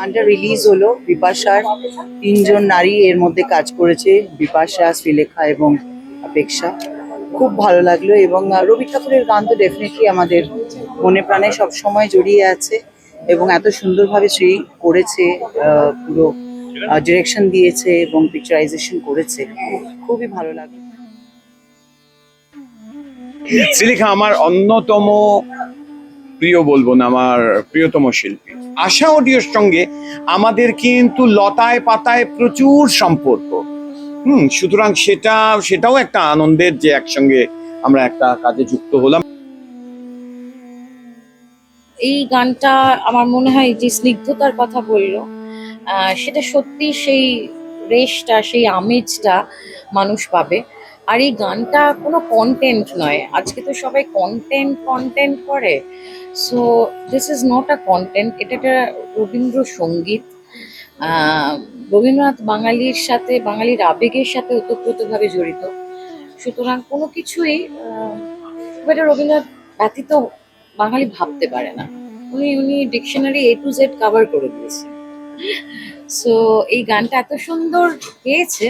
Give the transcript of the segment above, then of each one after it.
গানটা রিলিজ হলো। বিপাশার তিনজন নারী এর মধ্যে কাজ করেছে, বিপাশা, শ্রীলেখা এবং অপেক্ষা। খুব ভালো লাগলো এবং রবি ঠাকুরের গান তো ডেফিনেটলি আমাদের মনে প্রাণে সব সময় জড়িয়ে আছে এবং এত সুন্দরভাবে শ্রী করেছে, পুরো ডিরেকশন দিয়েছে এবং পিকচারাইজেশন করেছে, খুবই ভালো লাগলো। শ্রীলেখা আমার অন্যতম প্রিয়, বলবো না, আমার প্রিয়তম শিল্পী। আশা অডিওর সঙ্গে আমাদের কিন্তু লতায় পাতায় প্রচুর সম্পর্ক। সুতরাং সেটাও একটা আনন্দের যে একসঙ্গে আমরা একটা কাজে যুক্ত হলাম। এই গানটা আমার মনে হয় যে স্নিগ্ধতার কথা বললো, সেটা সত্যি সেই রেশটা, সেই আমেজটা মানুষ পাবে। আর এই গানটা কোনো কন্টেন্ট নয়, আজকে তো সবাই কন্টেন্ট করে। So this is not a content, এটা একটা রবীন্দ্রসঙ্গীত। রবীন্দ্রনাথ বাঙালির সাথে, বাঙালির আবেগের সাথে ওতপ্রোতভাবে জড়িত। সুতরাং কোনো কিছুই এটা রবীন্দ্রনাথ ব্যতীত বাঙালি ভাবতে পারে না। উনি dictionary A to Z cover করে দিয়েছে। সো এই গানটা এত সুন্দর গেয়েছে,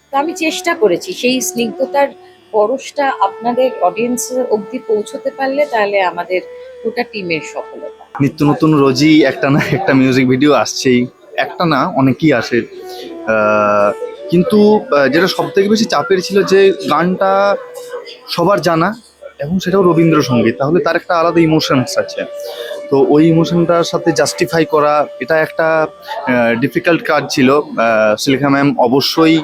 তো আমি চেষ্টা করেছি সেই স্নিগ্ধতার পরশটা আপনাদের অডিয়েন্স অবধি পৌঁছতে পারলে তাহলে আমাদের গোটা টিমের সফলতা। নিত্য নতুন রোজই একটা না একটা মিউজিক ভিডিও আসছেই, একটা না অনেকই আসে। কিন্তু যেটা সব থেকে বেশি চাপের ছিল যে গানটা সবার জানা এবং সেটাও রবীন্দ্রসঙ্গীত, তাহলে তার একটা আলাদা ইমোশনস আছে। তো ওই ইমোশনটার সাথে জাস্টিফাই করা এটা একটা ডিফিকাল্ট কাজ ছিল। শ্রীলেখা ম্যাম অবশ্যই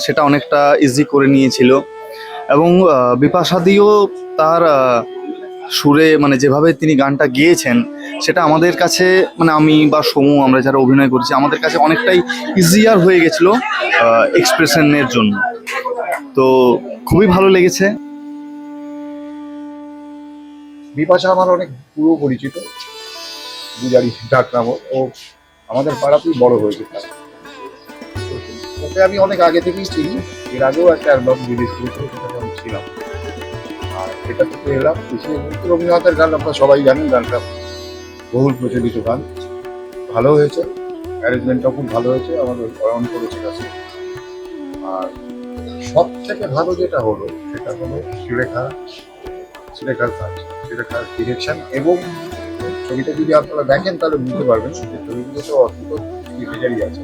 সেটা অনেকটা ইজি করে নিয়েছিল এবং বিপাশাদিও তার সুরে মানে যেভাবে তিনি গানটা গেয়েছেন সেটা আমাদের কাছে, মানে আমি বা সমু, আমরা যারা অভিনয় করেছি, আমাদের কাছে অনেকটাই ইজিয়ার হয়ে গেছিলো এক্সপ্রেশনের জন্য। তো খুবই ভালো লেগেছে। বিপাশা আমার অনেক পুরো পরিচিত, গুজারি ডাকনাম। ও আমাদের পাড়াতেই বড় হয়েছে। ওকে আমি অনেক আগে থেকেই চিনি, এর আগেও একটা অ্যালবাম রিলিজ করেছিল, সেটাতে আমি ছিলাম। আর এটা থেকে এলাম রবীন্দ্রনাথের গান, আপনারা সবাই জানেন, গানটা বহুল প্রচলিত গান, ভালো হয়েছে, অ্যারেঞ্জমেন্টটাও খুব ভালো হয়েছে, আমাদের অয়ন করেছে কাছে। আর সব থেকে ভালো যেটা হলো সেটা হলো শ্রীলেখার কাজ, শ্রীলেখার ডিরেকশন। এবং ছবিটা যদি আপনারা দেখেন তাহলে বুঝতে পারবেন যে ছবিগুলোতে অদ্ভুত ইমেজারি আছে।